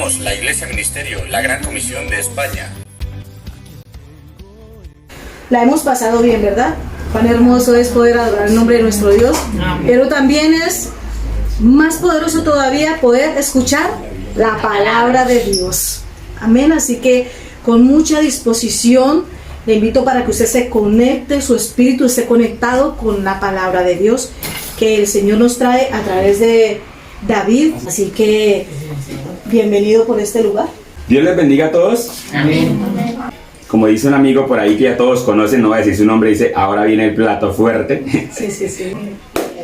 Somos la Iglesia Ministerio, la Gran Comisión de España. La hemos pasado bien, ¿verdad? Cuán hermoso es poder adorar el nombre de nuestro Dios. Pero también es más poderoso todavía poder escuchar la palabra de Dios. Amén. Así que con mucha disposición le invito para que usted se conecte, su espíritu esté conectado con la palabra de Dios que el Señor nos trae a través de David. Así que bienvenido por este lugar. Dios les bendiga a todos. Amén. Como dice un amigo por ahí que ya todos conocen, no voy a decir su nombre, dice, ahora viene el plato fuerte. Sí.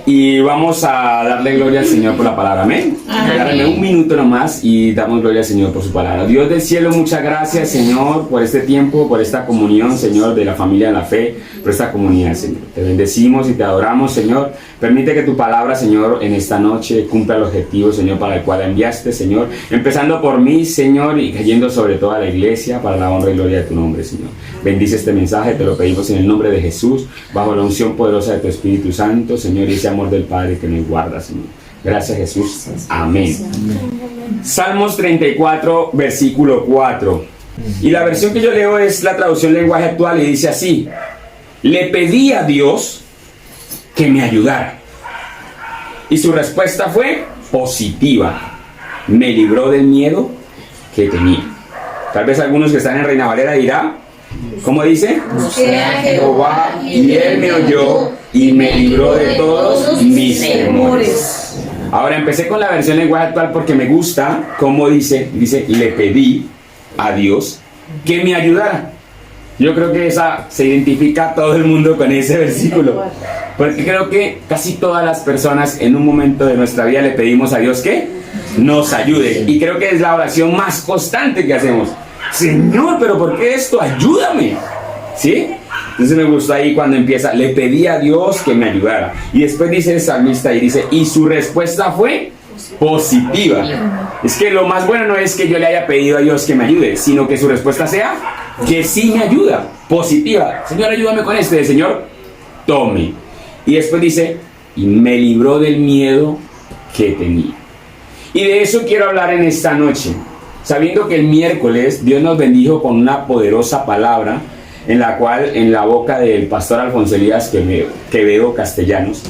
Y vamos a darle gloria al Señor por la palabra, amén. Regálame un minuto nomás y damos gloria al Señor por su palabra. Dios del cielo, muchas gracias, Señor, por este tiempo, por esta comunión, Señor, de la familia de la fe, por esta comunidad, Señor. Te bendecimos y te adoramos, Señor. Permite que tu palabra, Señor, en esta noche cumpla el objetivo, Señor, para el cual la enviaste, Señor. Empezando por mí, Señor, y cayendo sobre toda la iglesia para la honra y gloria de tu nombre, Señor. Bendice este mensaje, te lo pedimos en el nombre de Jesús, bajo la unción poderosa de tu Espíritu Santo, Señor, y ese amor del Padre que nos guarda, Señor. Gracias, Jesús. Amén. Salmos 34, versículo 4. Y la versión que yo leo es la traducción lenguaje actual y dice así: le pedí a Dios que me ayudara. Y su respuesta fue positiva. Me libró del miedo que tenía. Tal vez algunos que están en Reina Valera dirán, ¿cómo dice? Busqué a Jehová y él me oyó y me libró de todos mis temores. Ahora empecé con la versión lenguaje actual porque me gusta cómo dice, le pedí a Dios que me ayudara. Yo creo que esa se identifica todo el mundo con ese versículo, porque creo que casi todas las personas en un momento de nuestra vida le pedimos a Dios que nos ayude, y creo que es la oración más constante que hacemos. Señor, pero ¿por qué esto? Ayúdame, ¿sí? Entonces me gustó ahí cuando empieza, le pedí a Dios que me ayudara, y después dice el salmista y dice, y su respuesta fue positiva. Es que lo más bueno no es que yo le haya pedido a Dios que me ayude, sino que su respuesta sea que sí me ayuda, positiva. Señor, ayúdame con esto. El Señor, tome. Y después dice, y me libró del miedo que tenía. Y de eso quiero hablar en esta noche, sabiendo que el miércoles Dios nos bendijo con una poderosa palabra, en la cual, en la boca del pastor Alfonso Elías Quevedo Castellanos,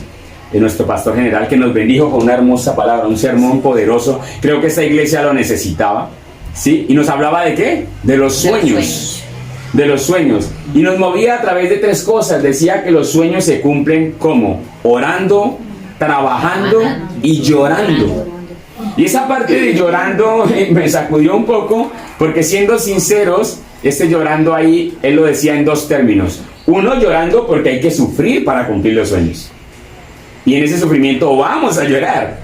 de nuestro pastor general, que nos bendijo con una hermosa palabra, un sermón poderoso. Creo que esta iglesia lo necesitaba, ¿sí? Y nos hablaba ¿de qué? De los sueños. De los sueños. Y nos movía a través de tres cosas. Decía que los sueños se cumplen ¿cómo? Orando, trabajando y llorando. Y esa parte de llorando me sacudió un poco, porque siendo sinceros, este llorando ahí, él lo decía en dos términos. Uno, llorando porque hay que sufrir para cumplir los sueños. Y en ese sufrimiento vamos a llorar.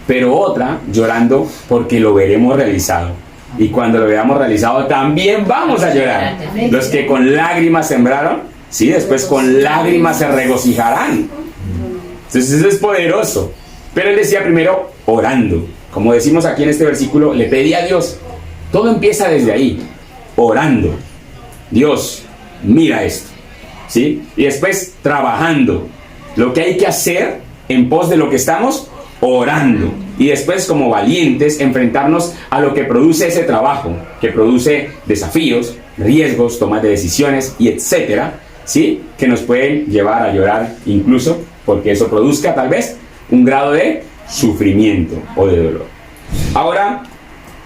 Pero otra, llorando porque lo veremos realizado. Y cuando lo veamos realizado también vamos a llorar. Los que con lágrimas sembraron, sí, después con lágrimas se regocijarán. Entonces eso es poderoso. Pero él decía primero orando. Como decimos aquí en este versículo, le pedí a Dios. Todo empieza desde ahí, orando. Dios, mira esto, ¿sí? Y después trabajando. Lo que hay que hacer en pos de lo que estamos orando. Y después, como valientes, enfrentarnos a lo que produce ese trabajo, que produce desafíos, riesgos, tomas de decisiones y etcétera, ¿sí? Que nos pueden llevar a llorar, incluso porque eso produzca tal vez un grado de sufrimiento o de dolor. Ahora,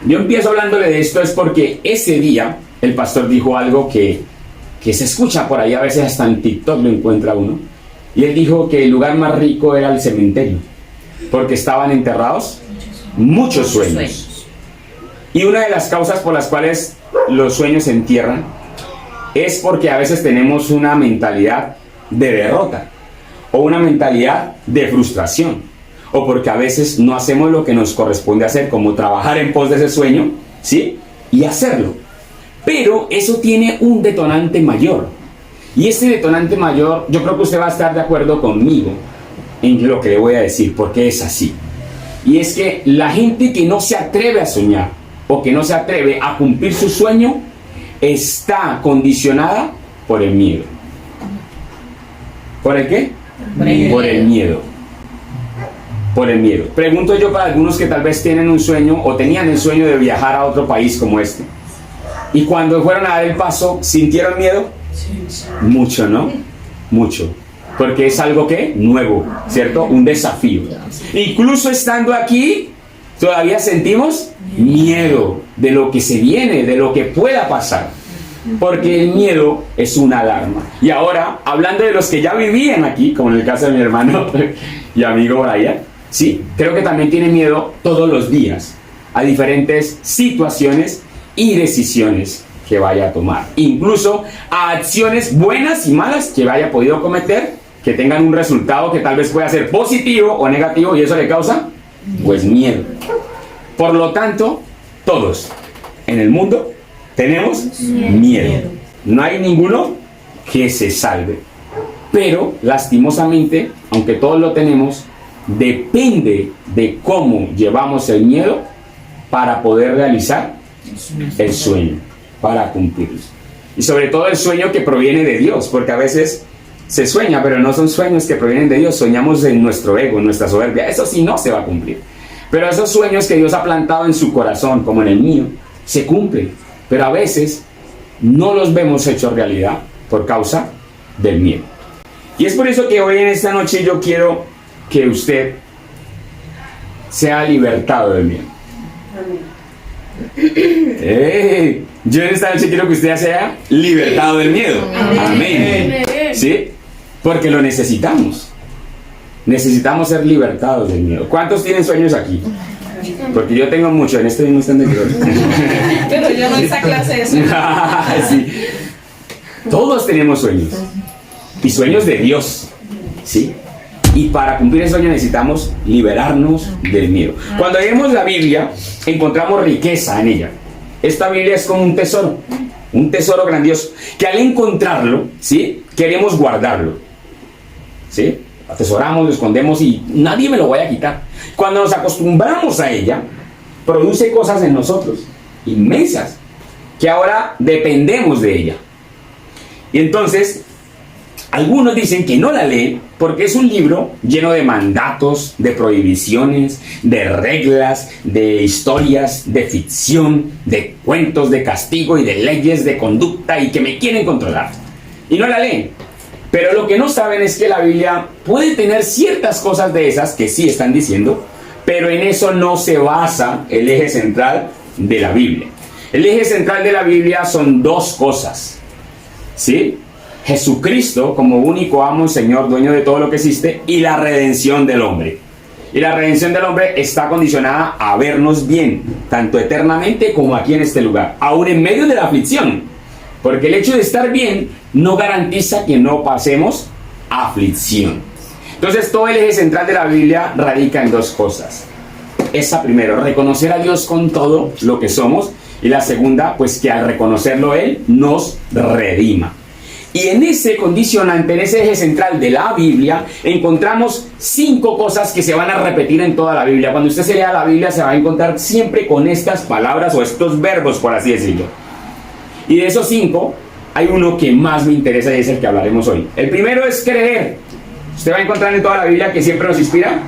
yo empiezo hablándole de esto es porque ese día el pastor dijo algo que se escucha por ahí, a veces hasta en TikTok lo encuentra uno, y él dijo que el lugar más rico era el cementerio, porque estaban enterrados muchos sueños. Y una de las causas por las cuales los sueños se entierran es porque a veces tenemos una mentalidad de derrota o una mentalidad de frustración, o porque a veces no hacemos lo que nos corresponde hacer, como trabajar en pos de ese sueño, ¿sí? Y hacerlo. Pero eso tiene un detonante mayor, y este detonante mayor, yo creo que usted va a estar de acuerdo conmigo en lo que le voy a decir, porque es así. Y es que la gente que no se atreve a soñar o que no se atreve a cumplir su sueño está condicionada por el miedo. ¿Por el qué? Por el miedo. por el miedo. Pregunto yo para algunos que tal vez tienen un sueño o tenían el sueño de viajar a otro país como este. Y cuando fueron a dar el paso, ¿sintieron miedo? Mucho, ¿no? Mucho. Porque es algo que nuevo, ¿cierto? Un desafío. Incluso estando aquí, todavía sentimos miedo de lo que se viene, de lo que pueda pasar. Porque el miedo es una alarma. Y ahora, hablando de los que ya vivían aquí, como en el caso de mi hermano y amigo Brian, sí, creo que también tiene miedo todos los días a diferentes situaciones y decisiones que vaya a tomar. Incluso a acciones buenas y malas que haya podido cometer, que tengan un resultado que tal vez pueda ser positivo o negativo, y eso le causa, pues, miedo. Por lo tanto, todos en el mundo tenemos miedo. No hay ninguno que se salve. Pero, lastimosamente, aunque todos lo tenemos, depende de cómo llevamos el miedo para poder realizar el sueño, para cumplirlo. Y sobre todo el sueño que proviene de Dios, porque a veces se sueña, pero no son sueños que provienen de Dios. Soñamos en nuestro ego, en nuestra soberbia. Eso sí no se va a cumplir. Pero esos sueños que Dios ha plantado en su corazón, como en el mío, se cumplen. Pero a veces no los vemos hechos realidad por causa del miedo. Y es por eso que hoy en esta noche yo quiero que usted sea libertado del miedo. Yo en esta noche quiero que usted sea libertado del miedo. Amén. ¿Sí? Porque lo necesitamos. Necesitamos ser libertados del miedo. ¿Cuántos tienen sueños aquí? Porque yo tengo mucho, en este mismo instante. Pero yo no esa clase de sueños. Sí. Todos tenemos sueños. Y sueños de Dios. ¿Sí? Y para cumplir el sueño necesitamos liberarnos del miedo. Cuando leemos la Biblia, encontramos riqueza en ella. Esta Biblia es como un tesoro grandioso, que al encontrarlo, ¿sí?, queremos guardarlo. ¿Sí? Atesoramos, lo escondemos y nadie me lo vaya a quitar. Cuando nos acostumbramos a ella, produce cosas en nosotros inmensas, que ahora dependemos de ella. Y entonces, algunos dicen que no la leen porque es un libro lleno de mandatos, de prohibiciones, de reglas, de historias, de ficción, de cuentos de castigo y de leyes de conducta y que me quieren controlar. Y no la leen. Pero lo que no saben es que la Biblia puede tener ciertas cosas de esas que sí están diciendo, pero en eso no se basa el eje central de la Biblia. El eje central de la Biblia son dos cosas, ¿sí? Jesucristo como único amo y Señor, dueño de todo lo que existe, y la redención del hombre. Y la redención del hombre está condicionada a vernos bien, tanto eternamente como aquí en este lugar, aún en medio de la aflicción. Porque el hecho de estar bien no garantiza que no pasemos aflicción. Entonces todo el eje central de la Biblia radica en dos cosas. Esa primero, reconocer a Dios con todo lo que somos. Y la segunda, pues que al reconocerlo Él nos redima. Y en ese condicionante, en ese eje central de la Biblia, encontramos 5 cosas que se van a repetir en toda la Biblia. Cuando usted se lea la Biblia se va a encontrar siempre con estas palabras o estos verbos, por así decirlo. Y de esos 5, hay uno que más me interesa y es el que hablaremos hoy. El primero es creer. Usted va a encontrar en toda la Biblia que siempre nos inspira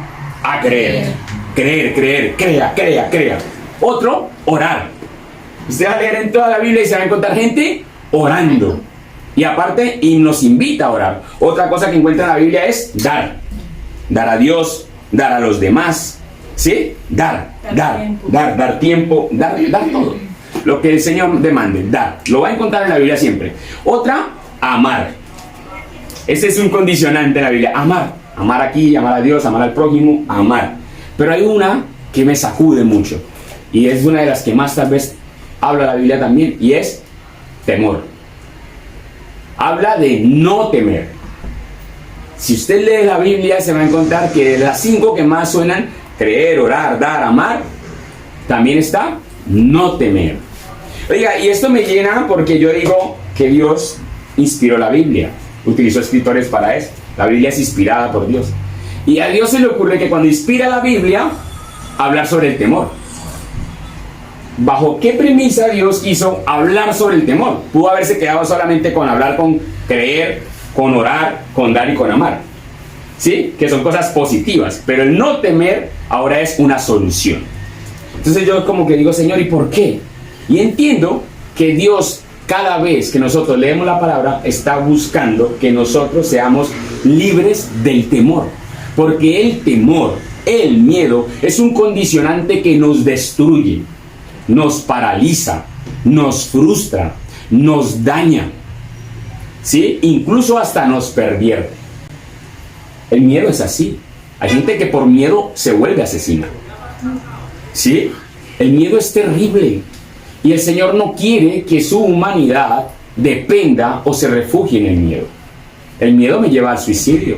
a creer. Creer, crea. Otro, orar. Usted va a leer en toda la Biblia y se va a encontrar gente orando. Y aparte, y nos invita a orar. Otra cosa que encuentra en la Biblia es dar. Dar a Dios, dar a los demás. ¿Sí? Dar tiempo, dar todo. Lo que el Señor demande, dar. Lo va a encontrar en la Biblia siempre. Otra, amar. Ese es un condicionante en la Biblia. Amar. Amar aquí, amar a Dios, amar al prójimo, amar. Pero hay una que me sacude mucho. Y es una de las que más tal vez habla la Biblia también. Y es temor. Habla de no temer. Si usted lee la Biblia se va a encontrar que de las 5 que más suenan, creer, orar, dar, amar, también está no temer. Oiga, y esto me llena porque yo digo que Dios inspiró la Biblia, utilizó escritores para eso. La Biblia es inspirada por Dios. Y a Dios se le ocurre que cuando inspira la Biblia, hablar sobre el temor. ¿Bajo qué premisa Dios quiso hablar sobre el temor? Pudo haberse quedado solamente con hablar con creer, con orar, con dar y con amar. ¿sí? Que son cosas positivas, pero el no temer ahora es una solución. Entonces yo como que digo, Señor, ¿y por qué? Y entiendo que Dios, cada vez que nosotros leemos la palabra, está buscando que nosotros seamos libres del temor, porque el temor, el miedo, es un condicionante que nos destruye, nos paraliza, nos frustra, nos daña, ¿sí? Incluso hasta nos pervierte. El miedo es así. Hay gente que por miedo se vuelve asesina, ¿sí? El miedo es terrible y el Señor no quiere que su humanidad dependa o se refugie en el miedo. El miedo me lleva al suicidio,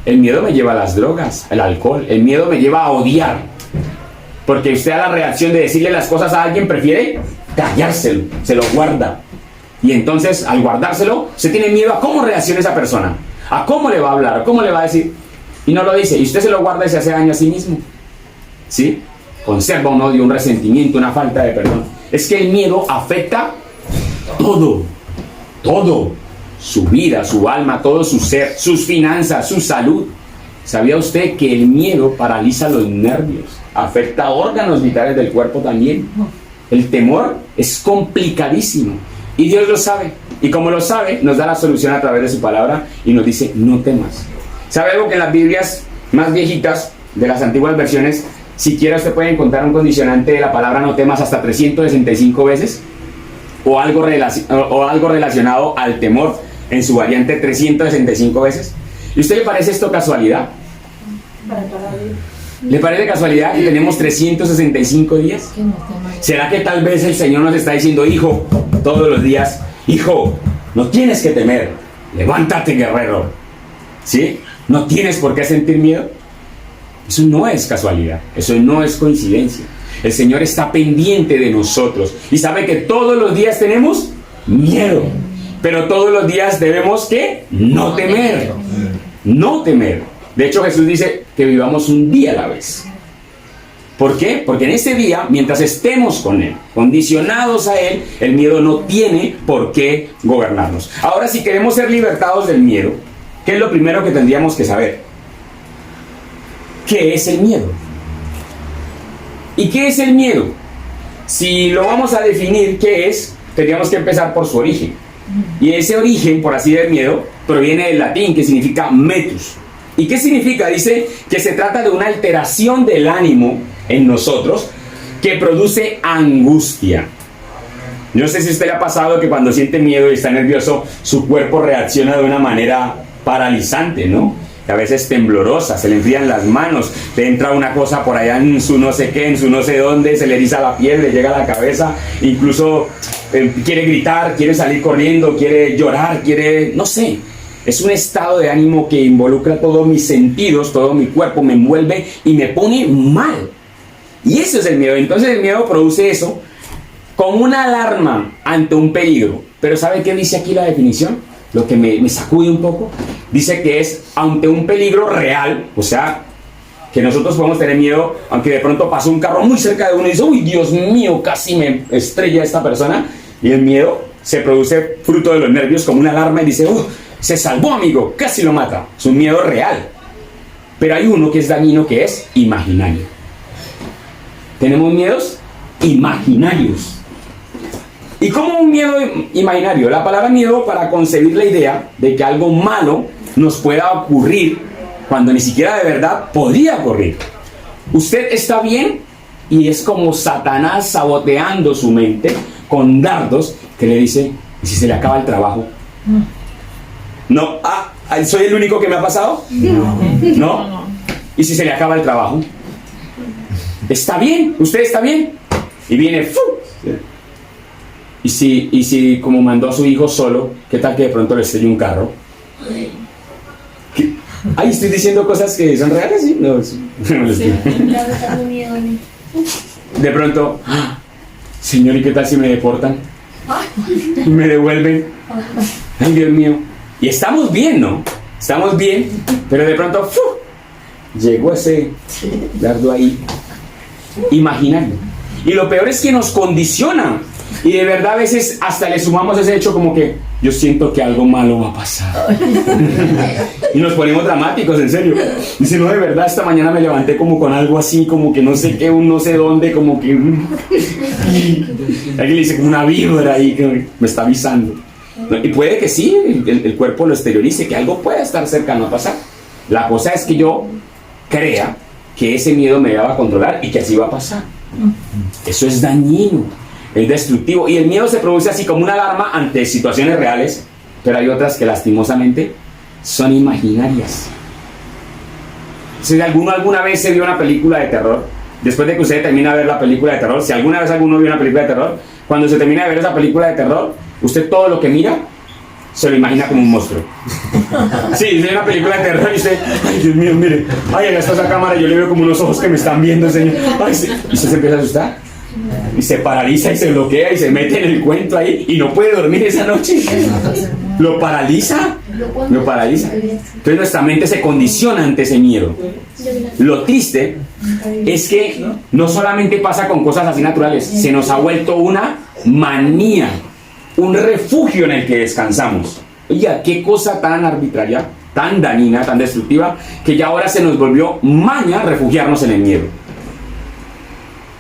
el miedo me lleva a las drogas, al alcohol, el miedo me lleva a odiar, porque usted a la reacción de decirle las cosas a alguien prefiere callárselo, se lo guarda, y entonces al guardárselo se tiene miedo a cómo reaccione esa persona, a cómo le va a hablar, a cómo le va a decir, y no lo dice, y usted se lo guarda y se hace daño a sí mismo, ¿sí? Conserva un odio, un resentimiento, una falta de perdón. Es que el miedo afecta todo, todo, su vida, su alma, todo su ser, sus finanzas, su salud. ¿Sabía usted que el miedo paraliza los nervios? Afecta órganos vitales del cuerpo también. El temor es complicadísimo y Dios lo sabe. Y como lo sabe, nos da la solución a través de su palabra y nos dice, no temas. ¿Sabe algo que en las Biblias más viejitas, de las antiguas versiones, siquiera usted puede encontrar un condicionante de la palabra no temas hasta 365 veces? O algo relacionado al temor en su variante 365 veces. ¿Y a usted le parece esto casualidad? ¿Le parece casualidad que tenemos 365 días? ¿Será que tal vez el Señor nos está diciendo, hijo, todos los días, hijo, no tienes que temer, levántate, guerrero? ¿Sí? ¿No tienes por qué sentir miedo? Eso no es casualidad, eso no es coincidencia. El Señor está pendiente de nosotros y sabe que todos los días tenemos miedo, pero todos los días debemos ¿qué? No temer, no temer. De hecho, Jesús dice que vivamos un día a la vez. ¿Por qué? Porque en ese día, mientras estemos con Él, condicionados a Él, el miedo no tiene por qué gobernarnos. Ahora, si queremos ser libertados del miedo, ¿qué es lo primero que tendríamos que saber? ¿Qué es el miedo? ¿Y qué es el miedo? Si lo vamos a definir, ¿qué es? Tendríamos que empezar por su origen. Y ese origen, por así del miedo, proviene del latín, que significa metus. ¿Y qué significa? Dice que se trata de una alteración del ánimo en nosotros que produce angustia. Yo no sé si a usted le ha pasado que cuando siente miedo y está nervioso, su cuerpo reacciona de una manera paralizante, ¿no? A veces temblorosa, se le enfrían las manos, le entra una cosa por allá en su no sé qué, en su no sé dónde, se le eriza la piel, le llega a la cabeza, incluso quiere gritar, quiere salir corriendo, quiere llorar, quiere, no sé. Es un estado de ánimo que involucra todos mis sentidos, todo mi cuerpo, me envuelve y me pone mal. Y eso es el miedo. Entonces el miedo produce eso como una alarma ante un peligro. Pero ¿sabe qué dice aquí la definición? Lo que me sacude un poco. Dice que es ante un peligro real, o sea, que nosotros podemos tener miedo, aunque de pronto pasó un carro muy cerca de uno y dice, uy, Dios mío, casi me estrella esta persona. Y el miedo se produce fruto de los nervios como una alarma y dice, se salvó, amigo, casi lo mata. Es un miedo real. Pero hay uno que es dañino, que es imaginario. Tenemos miedos imaginarios. ¿Y cómo un miedo imaginario? La palabra miedo para concebir la idea de que algo malo nos pueda ocurrir cuando ni siquiera de verdad podría ocurrir. Usted está bien y es como Satanás saboteando su mente con dardos que le dice, ¿y si se le acaba el trabajo? No, ¿soy el único que me ha pasado? No. ¿Y si se le acaba el trabajo? ¿Está bien? ¿Usted está bien? Y viene, ¡fu! ¿Y si como mandó a su hijo solo, qué tal que de pronto le estrelle un carro? Ay, estoy diciendo cosas que son reales, ¿sí? No, de pronto, Señor, ¿y qué tal si me deportan? ¿Me devuelven? Ay, Dios mío. Y estamos bien, ¿no? Estamos bien, pero de pronto, llegó ese dardo ahí, imaginario. Y lo peor es que nos condiciona. Y de verdad a veces hasta le sumamos ese hecho como que yo siento que algo malo va a pasar. Y nos ponemos dramáticos, en serio. Dice, no, de verdad, esta mañana me levanté como con algo así, como que no sé qué, un no sé dónde, como que... Alguien le dice como una vibra ahí que me está avisando. Y puede que sí, el cuerpo lo exteriorice, que algo pueda estar cercano a pasar. La cosa es que yo crea que ese miedo me va a controlar y que así va a pasar. Eso es dañino, es destructivo. Y el miedo se produce así como una alarma ante situaciones reales, pero hay otras que lastimosamente son imaginarias. Si alguna vez se vio una película de terror, después de que usted termina de ver la película de terror, si alguna vez alguno vio una película de terror, cuando se termina de ver esa película de terror, usted todo lo que mira se lo imagina como un monstruo. Sí, es una película de terror y usted, ay Dios mío, mire, ay, allá está esa cámara, yo le veo como unos ojos que me están viendo, señor. Ay, sí. Y usted se empieza a asustar y se paraliza y se bloquea y se mete en el cuento ahí y no puede dormir esa noche. Lo paraliza. Entonces nuestra mente se condiciona ante ese miedo. Lo triste es que no solamente pasa con cosas así naturales, se nos ha vuelto una manía, un refugio en el que descansamos. Oiga, qué cosa tan arbitraria, tan dañina, tan destructiva, que ya ahora se nos volvió maña refugiarnos en el miedo.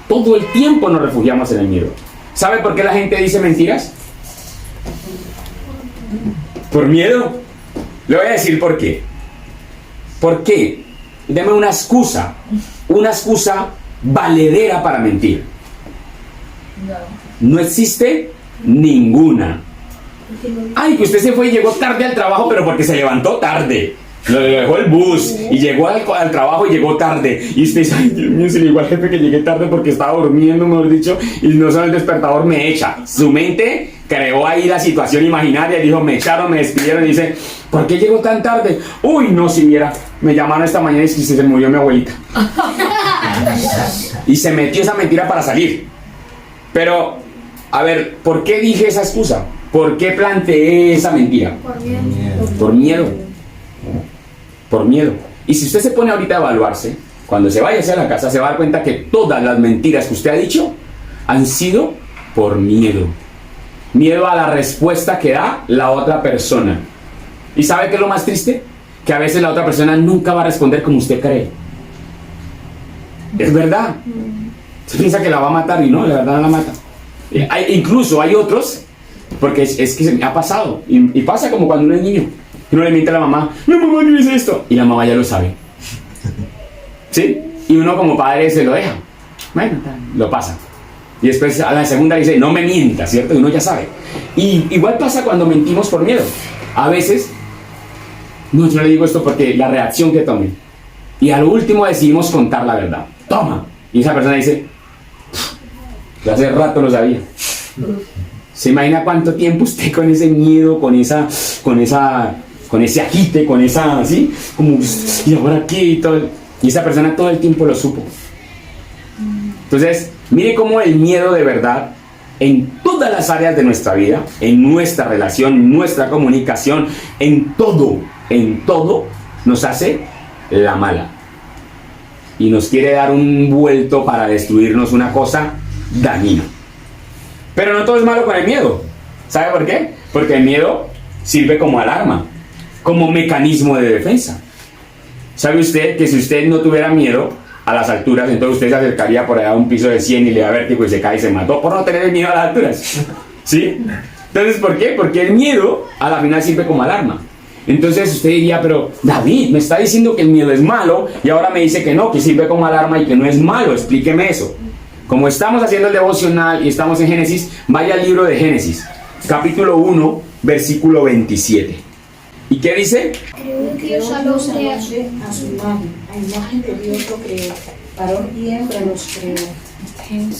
Todo el tiempo nos refugiamos en el miedo. ¿Sabe por qué la gente dice mentiras? ¿Por miedo? Le voy a decir por qué. ¿Por qué? Deme una excusa valedera para mentir. No existe ninguna. Ay, que usted se fue y llegó tarde al trabajo, pero porque se levantó tarde. Lo dejó el bus y llegó al trabajo y llegó tarde. Y usted dice, ay Dios mío, se le dijo al jefe que llegué tarde porque estaba durmiendo, mejor dicho, y no solo el despertador me echa. Su mente creó ahí la situación imaginaria y dijo, me echaron, me despidieron, y dice, ¿por qué llegó tan tarde? Uy, no, si viera, me llamaron esta mañana y se murió mi abuelita. Y se metió esa mentira para salir. Pero, a ver, ¿por qué dije esa excusa? ¿Por qué planteé esa mentira? Por miedo. Por miedo. Y si usted se pone ahorita a evaluarse, cuando se vaya hacia la casa se va a dar cuenta que todas las mentiras que usted ha dicho han sido por miedo. Miedo a la respuesta que da la otra persona. ¿Y sabe qué es lo más triste? Que a veces la otra persona nunca va a responder como usted cree. Es verdad. Se piensa que la va a matar y no, la verdad no la mata. Incluso hay otros, porque es que se me ha pasado, y pasa como cuando uno es niño. Uno le miente a la mamá, mi mamá no dice esto, y la mamá ya lo sabe. ¿Sí? Y uno como padre se lo deja. Bueno, lo pasa. Y después a la segunda dice, no me mientas, ¿cierto? Y uno ya sabe. Y igual pasa cuando mentimos por miedo. A veces, no, yo le digo esto porque la reacción que tome. Y a lo último decidimos contar la verdad. Toma. Y esa persona dice, yo hace rato lo sabía. ¿Se imagina cuánto tiempo usted con ese miedo, con ese agite, con esa, así, como, y ahora qué, y todo? Y esa persona todo el tiempo lo supo. Entonces, mire cómo el miedo de verdad, en todas las áreas de nuestra vida, en nuestra relación, en nuestra comunicación, en todo, nos hace la mala. Y nos quiere dar un vuelto para destruirnos, una cosa dañina. Pero no todo es malo con el miedo. ¿Sabe por qué? Porque el miedo sirve como alarma, como mecanismo de defensa. ¿Sabe usted que si usted no tuviera miedo a las alturas, entonces usted se acercaría por allá a un piso de 100 y le da vértigo y se cae y se mató por no tener miedo a las alturas? ¿Sí? Entonces, ¿por qué? Porque el miedo a la final sirve como alarma. Entonces usted diría, pero David, me está diciendo que el miedo es malo y ahora me dice que no, que sirve como alarma y que no es malo. Explíqueme eso. Como estamos haciendo el devocional y estamos en Génesis, vaya al libro de Génesis, capítulo 1, versículo 27. ¿Y qué dice? Creó Dios al hombre a su imagen. A imagen de Dios lo creó. Varón y hembra los creó.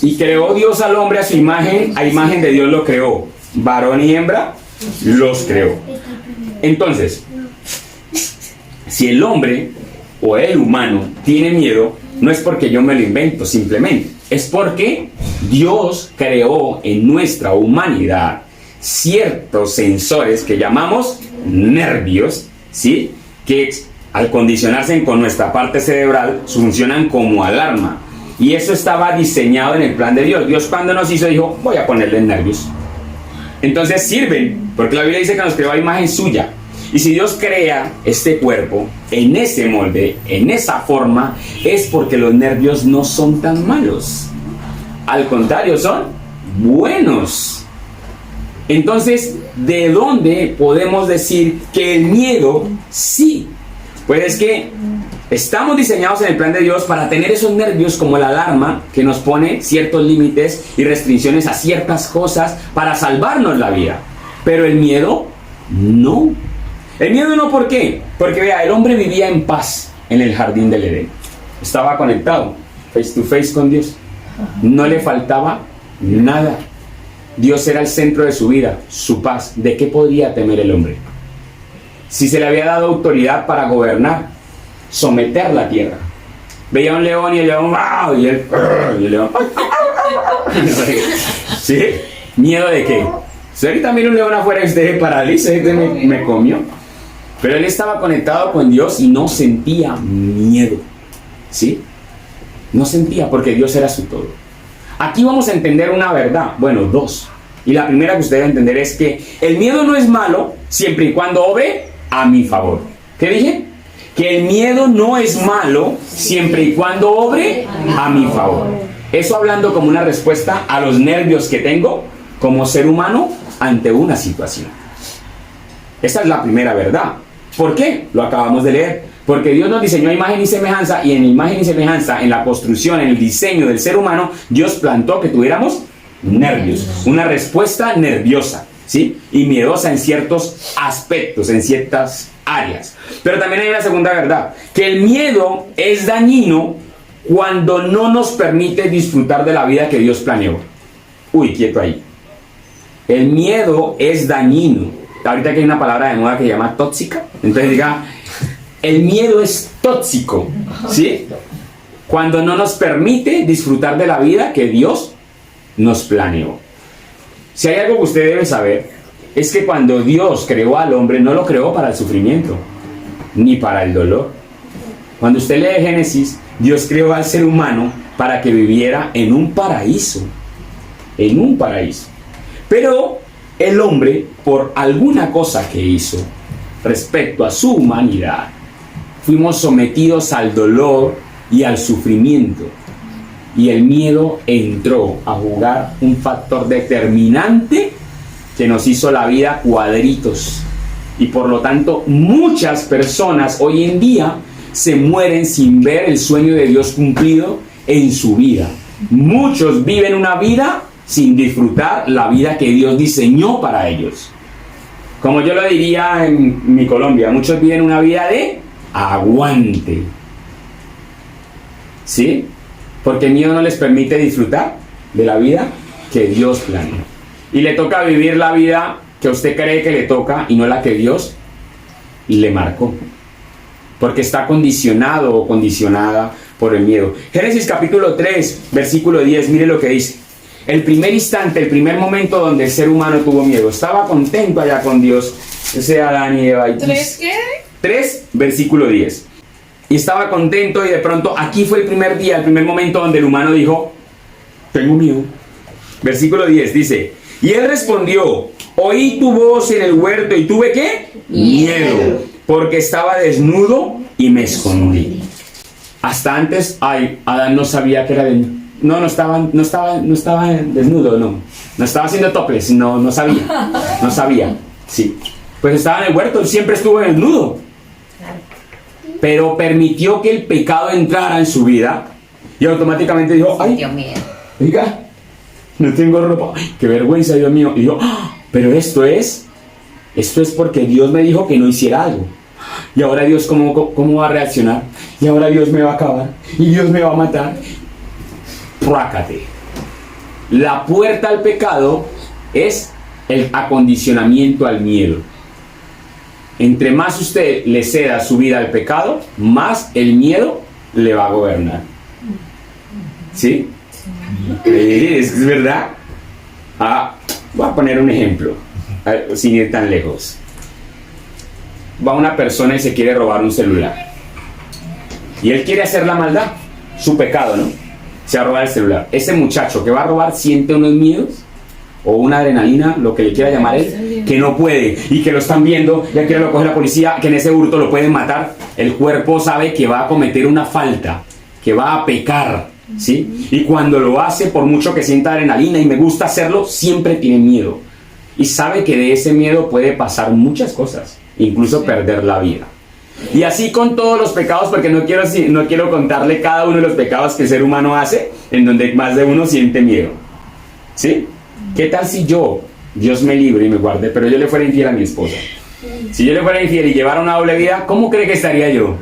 Y creó Dios al hombre a su imagen, a imagen de Dios lo creó. Varón y hembra los creó. Entonces, si el hombre o el humano tiene miedo, no es porque yo me lo invento simplemente. Es porque Dios creó en nuestra humanidad ciertos sensores que llamamos nervios, ¿sí? Que al condicionarse con nuestra parte cerebral funcionan como alarma. Y eso estaba diseñado en el plan de Dios. Dios, cuando nos hizo, dijo, voy a ponerle nervios. Entonces sirven, porque la Biblia dice que nos creó a imagen suya. Y si Dios crea este cuerpo en ese molde, en esa forma, es porque los nervios no son tan malos. Al contrario, son buenos. Entonces, ¿de dónde podemos decir que el miedo sí? Pues es que estamos diseñados en el plan de Dios para tener esos nervios como la alarma que nos pone ciertos límites y restricciones a ciertas cosas para salvarnos la vida. Pero el miedo, no. El miedo no, ¿por qué? Porque vea, el hombre vivía en paz en el jardín del Edén. Estaba conectado, face to face con Dios. No le faltaba nada. Dios era el centro de su vida, su paz. ¿De qué podría temer el hombre? Si se le había dado autoridad para gobernar, someter la tierra. Veía un león y el león, ¡wow! Y el león, ¿sí? ¿Miedo de qué? Si ahorita mira un león afuera y usted paraliza, me comió. Pero él estaba conectado con Dios y no sentía miedo, ¿sí? No sentía, porque Dios era su todo. Aquí vamos a entender una verdad, bueno, dos. Y la primera que usted debe entender es que el miedo no es malo siempre y cuando obre a mi favor. ¿Qué dije? Que el miedo no es malo siempre y cuando obre a mi favor. Eso hablando como una respuesta a los nervios que tengo como ser humano ante una situación. Esa es la primera verdad. ¿Por qué? Lo acabamos de leer. Porque Dios nos diseñó a imagen y semejanza, y en imagen y semejanza, en la construcción, en el diseño del ser humano, Dios plantó que tuviéramos nervios, una respuesta nerviosa, ¿sí? Y miedosa en ciertos aspectos, en ciertas áreas. Pero también hay una segunda verdad, que el miedo es dañino cuando no nos permite disfrutar de la vida que Dios planeó. Uy, quieto ahí. El miedo es dañino. Ahorita que hay una palabra de moda que se llama tóxica, entonces diga, el miedo es tóxico, ¿sí? Cuando no nos permite disfrutar de la vida que Dios nos planeó. Si hay algo que usted debe saber, es que cuando Dios creó al hombre, no lo creó para el sufrimiento, ni para el dolor. Cuando usted lee Génesis, Dios creó al ser humano para que viviera en un paraíso. En un paraíso. Pero el hombre, por alguna cosa que hizo respecto a su humanidad, fuimos sometidos al dolor y al sufrimiento. Y el miedo entró a jugar un factor determinante que nos hizo la vida cuadritos. Y por lo tanto, muchas personas hoy en día se mueren sin ver el sueño de Dios cumplido en su vida. Muchos viven una vida sin disfrutar la vida que Dios diseñó para ellos. Como yo lo diría en mi Colombia, muchos viven una vida de aguante. ¿Sí? Porque el miedo no les permite disfrutar de la vida que Dios planeó. Y le toca vivir la vida que usted cree que le toca y no la que Dios le marcó. Porque está condicionado o condicionada por el miedo. Génesis capítulo 3, versículo 10, mire lo que dice. El primer instante, el primer momento donde el ser humano tuvo miedo. Estaba contento allá con Dios. Ese Adán y Eva. ¿Tres qué? 3, versículo 10. Y estaba contento y de pronto aquí fue el primer día, el primer momento donde el humano dijo, tengo miedo. Versículo 10 dice, y él respondió, oí tu voz en el huerto y tuve ¿qué? Miedo, porque estaba desnudo y me escondí. Hasta antes, Adán no sabía que era desnudo. No estaba desnudo, no estaba haciendo toples, no sabía, sí. Pues estaba en el huerto, siempre estuvo desnudo. Pero permitió que el pecado entrara en su vida y automáticamente dijo, ay, oiga, no tengo ropa, ay, qué vergüenza, Dios mío. Y yo, pero esto es porque Dios me dijo que no hiciera algo. Y ahora Dios, ¿cómo va a reaccionar? Y ahora Dios me va a acabar y Dios me va a matar. Prácate. La puerta al pecado es el acondicionamiento al miedo. Entre más usted le ceda su vida al pecado, más el miedo le va a gobernar. ¿Sí? ¿Es verdad? Voy a poner un ejemplo, sin ir tan lejos. Va una persona y se quiere robar un celular. Y él quiere hacer la maldad, su pecado, ¿no? Se va a robar el celular. Ese muchacho que va a robar siente unos miedos. o una adrenalina, lo que le quiera llamar él, que no puede y que lo están viendo, ya que lo coge la policía, que en ese hurto lo pueden matar, el cuerpo sabe que va a cometer una falta, que va a pecar, ¿sí? Y cuando lo hace, por mucho que sienta adrenalina y me gusta hacerlo, siempre tiene miedo. Y sabe que de ese miedo puede pasar muchas cosas, incluso perder la vida. Y así con todos los pecados, porque no quiero contarle cada uno de los pecados que el ser humano hace, en donde más de uno siente miedo. ¿Sí? ¿Qué tal si Dios me libre y me guarde, pero yo le fuera infiel a mi esposa? Si yo le fuera infiel y llevara una doble vida, ¿cómo cree que estaría yo?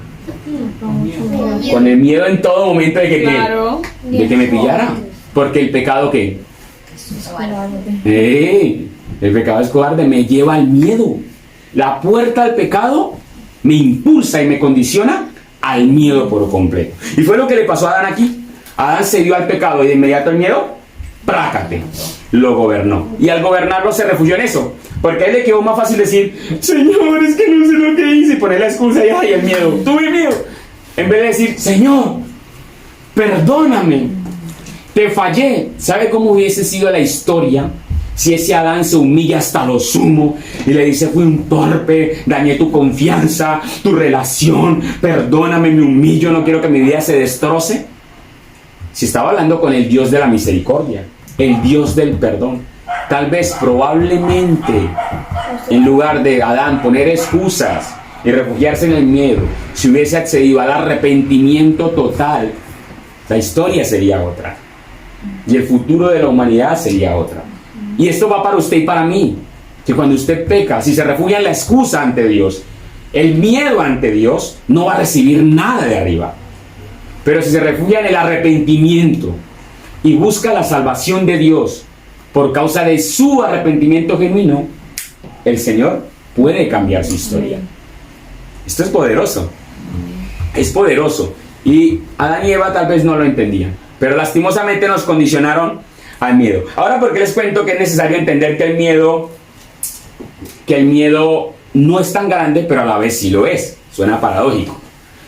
Con el miedo en todo momento de que me pillara. Porque el pecado, ¿qué? El pecado es cobarde, me lleva al miedo. La puerta al pecado me impulsa y me condiciona al miedo por completo. Y fue lo que le pasó a Adán aquí. Adán se dio al pecado y de inmediato el miedo, prácate, lo gobernó. Y al gobernarlo se refugió en eso. Porque a él le quedó más fácil decir, Señor, es que no sé lo que hice, y poner la excusa y ay, el miedo, tuve miedo. En vez de decir, Señor, perdóname, te fallé. ¿Sabe cómo hubiese sido la historia si ese Adán se humilla hasta lo sumo y le dice, fui un torpe, dañé tu confianza, tu relación, perdóname, me humillo, no quiero que mi vida se destroce? Si estaba hablando con el Dios de la misericordia, el Dios del perdón, tal vez, probablemente, en lugar de Adán poner excusas y refugiarse en el miedo, si hubiese accedido al arrepentimiento total, la historia sería otra y el futuro de la humanidad sería otra. Y esto va para usted y para mí, que cuando usted peca, si se refugia en la excusa ante Dios, el miedo ante Dios, no va a recibir nada de arriba. Pero si se refugia en el arrepentimiento y busca la salvación de Dios por causa de su arrepentimiento genuino, el Señor puede cambiar su historia. Esto es poderoso. Es poderoso. Y Adán y Eva tal vez no lo entendían, pero lastimosamente nos condicionaron al miedo. Ahora, ¿por qué les cuento que es necesario entender que el miedo no es tan grande, pero a la vez sí lo es? Suena paradójico.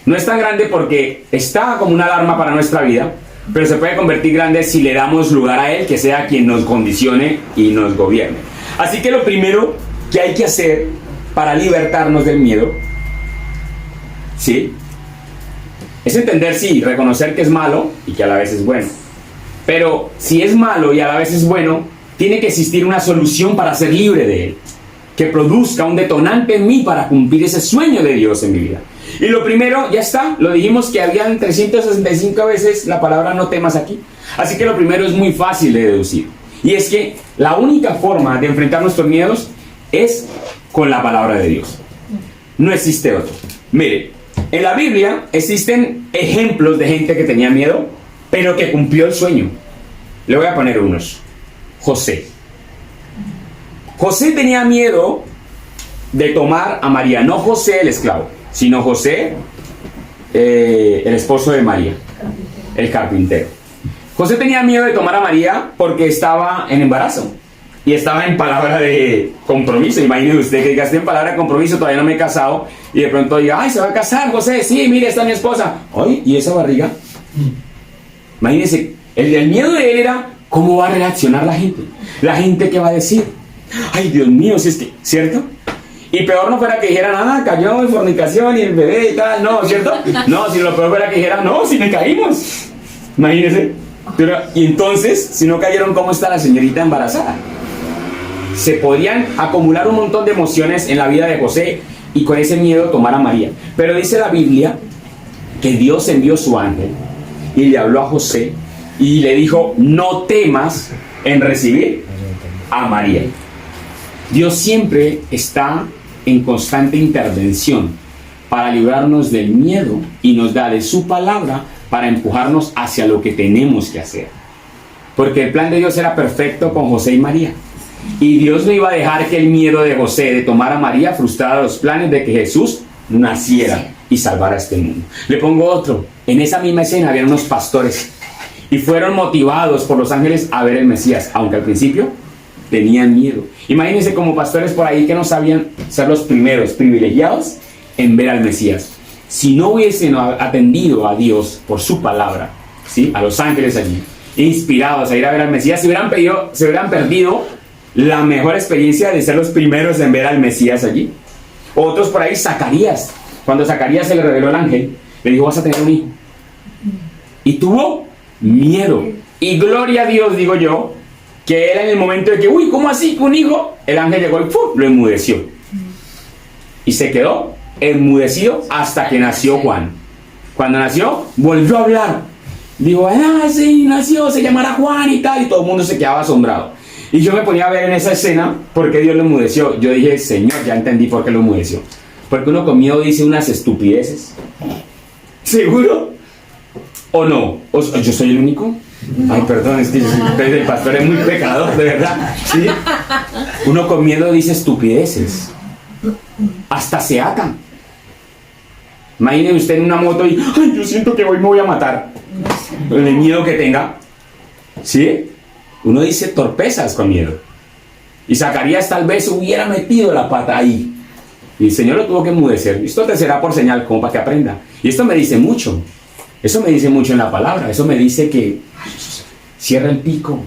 No es tan grande porque está como una alarma para nuestra vida, pero se puede convertir grande si le damos lugar a él, que sea quien nos condicione y nos gobierne. Así que lo primero que hay que hacer para libertarnos del miedo, ¿sí?, es entender, sí, reconocer que es malo y que a la vez es bueno. Pero si es malo y a la vez es bueno, tiene que existir una solución para ser libre de él, que produzca un detonante en mí para cumplir ese sueño de Dios en mi vida. Y lo primero, ya está, lo dijimos que habían 365 veces la palabra no temas aquí. Así que lo primero es muy fácil de deducir. Y es que la única forma de enfrentar nuestros miedos es con la palabra de Dios. No existe otro. Mire, en la Biblia existen ejemplos de gente que tenía miedo, pero que cumplió el sueño. Le voy a poner unos. José. José tenía miedo de tomar a María, no José el esclavo, sino José, el esposo de María, el carpintero. José tenía miedo de tomar a María porque estaba en embarazo y estaba en palabra de compromiso. Imagínese usted que diga, estoy en palabra de compromiso, todavía no me he casado, y de pronto diga, ay, se va a casar José, sí, mire, está mi esposa. Ay, ¿y esa barriga? Imagínese, el miedo de él era cómo va a reaccionar la gente. La gente, ¿qué va a decir? Ay, Dios mío, si es que, ¿cierto? Y peor no fuera que dijeran, cayó en fornicación y el bebé y tal, no, ¿cierto? No, si lo peor fuera que dijeran, no, si me caímos. Imagínense. Pero, y entonces, si no cayeron, ¿cómo está la señorita embarazada? Se podrían acumular un montón de emociones en la vida de José y con ese miedo tomar a María. Pero dice la Biblia que Dios envió su ángel y le habló a José y le dijo, no temas en recibir a María. Dios siempre está en constante intervención para librarnos del miedo y nos da de su palabra para empujarnos hacia lo que tenemos que hacer. Porque el plan de Dios era perfecto con José y María. Y Dios no iba a dejar que el miedo de José de tomar a María frustrara los planes de que Jesús naciera y salvara a este mundo. Le pongo otro. En esa misma escena había unos pastores y fueron motivados por los ángeles a ver el Mesías, aunque al principio tenían miedo. Imagínense como pastores por ahí que no sabían ser los primeros privilegiados en ver al Mesías. Si no hubiesen atendido a Dios por su palabra, ¿sí?, a los ángeles allí, inspirados a ir a ver al Mesías, se hubieran perdido la mejor experiencia de ser los primeros en ver al Mesías allí. Otros por ahí, Zacarías. Cuando a Zacarías se le reveló el ángel, le dijo, vas a tener un hijo. Y tuvo miedo. Y gloria a Dios, digo yo, que era en el momento de que, uy, ¿cómo así? ¿Un hijo? El ángel llegó y ¡pum!, lo enmudeció. Y se quedó enmudecido hasta que nació Juan. Cuando nació, volvió a hablar. Dijo, sí, nació, se llamará Juan y tal. Y todo el mundo se quedaba asombrado. Y yo me ponía a ver en esa escena por qué Dios lo enmudeció. Yo dije, Señor, ya entendí por qué lo enmudeció. Porque uno con miedo dice unas estupideces. ¿Seguro? ¿O no? ¿Yo soy el único? Ay, perdón, es que el pastor es muy pecador, de verdad. ¿Sí? Uno con miedo dice estupideces. Hasta se atan. Imagine usted en una moto y, ay, yo siento que hoy me voy a matar. Con el miedo que tenga. ¿Sí? Uno dice torpezas con miedo. Y Zacarías tal vez hubiera metido la pata ahí. Y el Señor lo tuvo que enmudecer. Esto te será por señal, como para que aprenda. Y esto me dice mucho. Eso me dice mucho en la palabra. Eso me dice que cierra el pico.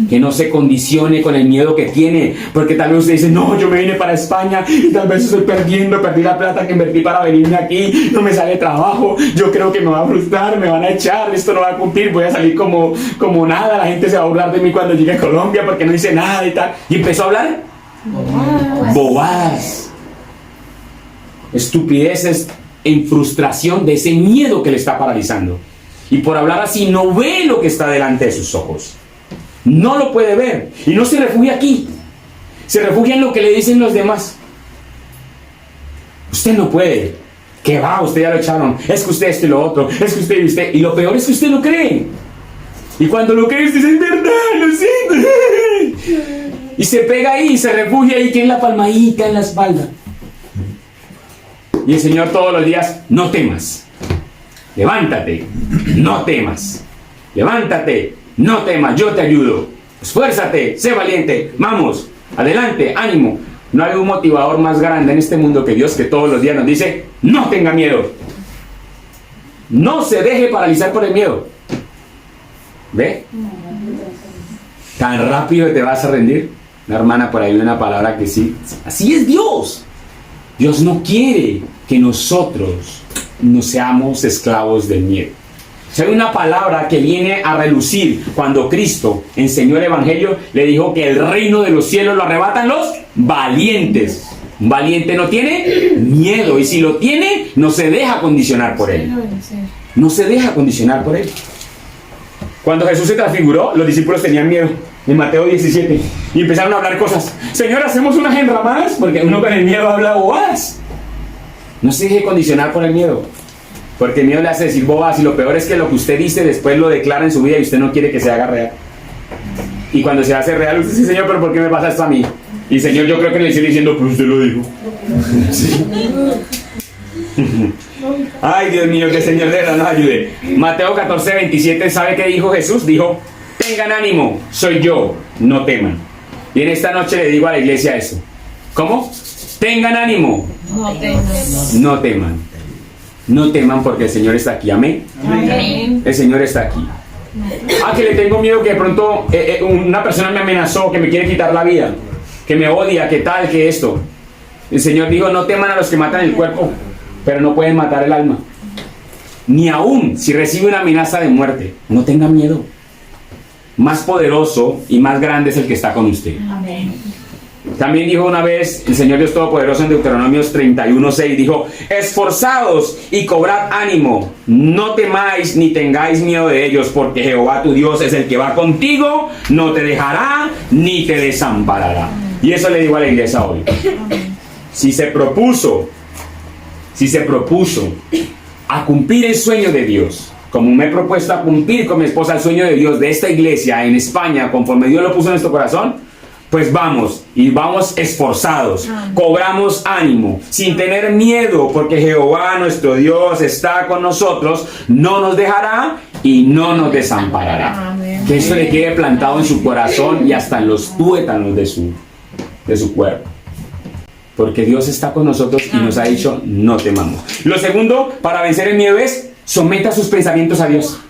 Que no se condicione con el miedo que tiene. Porque tal vez usted dice, no, yo me vine para España y tal vez estoy perdiendo, perdí la plata que invertí para venirme aquí, no me sale trabajo, yo creo que me va a frustrar, me van a echar, esto no va a cumplir, voy a salir como nada, la gente se va a burlar de mí cuando llegue a Colombia porque no hice nada y tal. Y empezó a hablar bobadas, estupideces en frustración de ese miedo que le está paralizando. Y por hablar así no ve lo que está delante de sus ojos. No lo puede ver. Y no se refugia aquí. Se refugia en lo que le dicen los demás. Usted no puede. ¿Qué va? Usted ya lo echaron. Es que usted esto y lo otro. Es que usted y usted. Y lo peor es que usted lo cree. Y cuando lo cree usted dice, es verdad, lo siento. Y se pega ahí y se refugia ahí, que es la palmadita en la espalda. Y el Señor todos los días, no temas. Levántate. No temas. Levántate. No temas, yo te ayudo. Esfuérzate, sé valiente. Vamos, adelante, ánimo. No hay un motivador más grande en este mundo que Dios, que todos los días nos dice, no tenga miedo. No se deje paralizar por el miedo. ¿Ve? Tan rápido te vas a rendir. Una hermana por ahí, una palabra que sí. Así es Dios. Dios no quiere que nosotros no seamos esclavos del miedo. Si hay una palabra que viene a relucir cuando Cristo enseñó el Evangelio, le dijo que el reino de los cielos lo arrebatan los valientes. Un valiente no tiene miedo, y si lo tiene, no se deja condicionar por él. No se deja condicionar por él. Cuando Jesús se transfiguró, los discípulos tenían miedo. En Mateo 17. Y empezaron a hablar cosas. Señor, ¿hacemos unas enramadas? Porque uno con el miedo habla bobadas. No se deje condicionar por el miedo. Porque el miedo le hace decir bobadas. Y lo peor es que lo que usted dice después lo declara en su vida y usted no quiere que se haga real. Y cuando se hace real, usted dice, Señor, ¿pero por qué me pasa esto a mí? Y Señor, yo creo que le sigue diciendo, pues usted lo dijo. Sí. Ay, Dios mío, que el Señor de verdad nos ayude. Mateo 14, 27, ¿sabe qué dijo Jesús? Dijo, tengan ánimo, soy yo, no teman. Y en esta noche le digo a la iglesia eso. ¿Cómo? Tengan ánimo. No teman. No teman. No teman porque el Señor está aquí. Amén. Amén. El Señor está aquí. Que le tengo miedo que de pronto una persona me amenazó, que me quiere quitar la vida, que me odia, que tal, que esto. El Señor dijo, no teman a los que matan el cuerpo, pero no pueden matar el alma. Ni aún si recibe una amenaza de muerte, no tenga miedo. Más poderoso y más grande es el que está con usted. Amén. También dijo una vez el Señor Dios Todopoderoso en Deuteronomios 31:6, dijo, esforzaos y cobrad ánimo, no temáis ni tengáis miedo de ellos, porque Jehová tu Dios es el que va contigo, no te dejará ni te desamparará. Y eso le digo a la iglesia hoy. Si se propuso a cumplir el sueño de Dios, como me he propuesto a cumplir con mi esposa el sueño de Dios de esta iglesia en España, conforme Dios lo puso en nuestro corazón, pues vamos, y vamos esforzados, cobramos ánimo, sin tener miedo, porque Jehová nuestro Dios está con nosotros, no nos dejará y no nos desamparará. Amén. Que eso le quede plantado en su corazón y hasta en los tuétanos de su cuerpo. Porque Dios está con nosotros y nos ha dicho, no temamos. Lo segundo, para vencer el miedo es, someta sus pensamientos a Dios.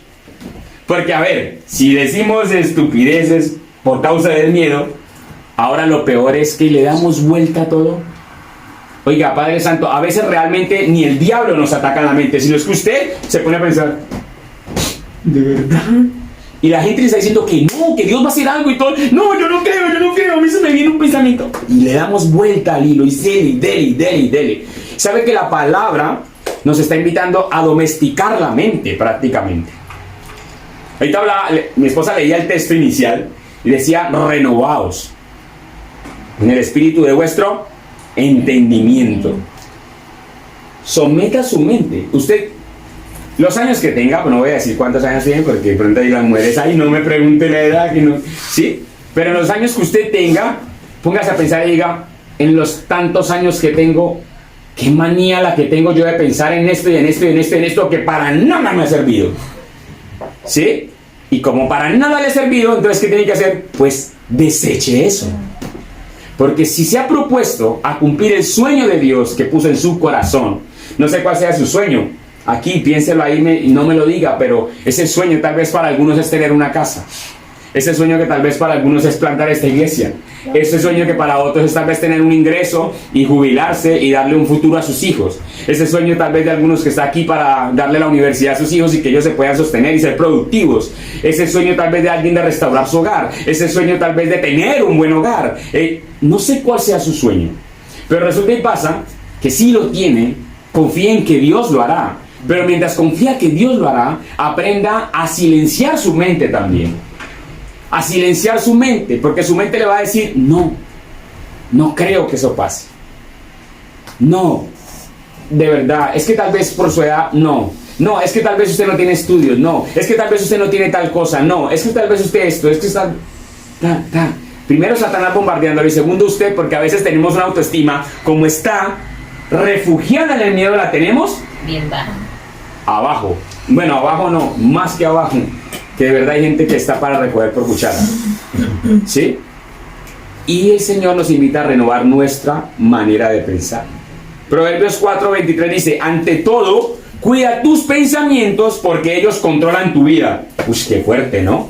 Porque a ver, si decimos estupideces por causa del miedo, Ahora lo peor es que le damos vuelta a todo. Oiga, Padre Santo, a veces realmente ni el diablo nos ataca en la mente, sino es que usted se pone a pensar, ¿de verdad? Y la gente le está diciendo que no, que Dios va a hacer algo y todo. No, yo no creo, a mí se me viene un pensamiento. Y le damos vuelta al hilo y dele. ¿Sabe que la palabra nos está invitando a domesticar la mente prácticamente? Ahorita hablaba, mi esposa leía el texto inicial y decía, renovaos en el espíritu de vuestro entendimiento. Someta su mente. Usted, los años que tenga, pues no voy a decir cuántos años tiene, porque de pronto digan, mueres ahí, no me pregunte la edad, que no, ¿sí? Pero en los años que usted tenga, póngase a pensar y diga, en los tantos años que tengo, qué manía la que tengo yo de pensar en esto y en esto y en esto y en esto, que para nada me ha servido. ¿Sí? Y como para nada le ha servido, entonces ¿qué tiene que hacer? Pues deseche eso. Porque si se ha propuesto a cumplir el sueño de Dios que puso en su corazón, no sé cuál sea su sueño, aquí piénselo ahí y no me lo diga, pero ese sueño tal vez para algunos es tener una casa. Ese sueño que tal vez para algunos es plantar esta iglesia. Ese sueño que para otros es tal vez tener un ingreso y jubilarse y darle un futuro a sus hijos. Ese sueño tal vez de algunos que está aquí para darle la universidad a sus hijos y que ellos se puedan sostener y ser productivos. Ese sueño tal vez de alguien de restaurar su hogar. Ese sueño tal vez de tener un buen hogar. No sé cuál sea su sueño. Pero resulta y pasa que si lo tiene, confía en que Dios lo hará. Pero mientras confía que Dios lo hará, aprenda a silenciar su mente también. A silenciar su mente, porque su mente le va a decir, no creo que eso pase. No, de verdad, es que tal vez por su edad, no, es que tal vez usted no tiene estudios, no, es que tal vez usted no tiene tal cosa, no, es que tal vez usted esto, es que está... Primero Satanás bombardeándolo y segundo usted, porque a veces tenemos una autoestima, como está refugiada en el miedo, la tenemos bien baja. Abajo. Bueno, abajo no, más que abajo. Que de verdad hay gente que está para recoger por cuchara. ¿Sí? Y el Señor nos invita a renovar nuestra manera de pensar. Proverbios 4:23 dice, ante todo, cuida tus pensamientos porque ellos controlan tu vida. Uy, qué fuerte, ¿no?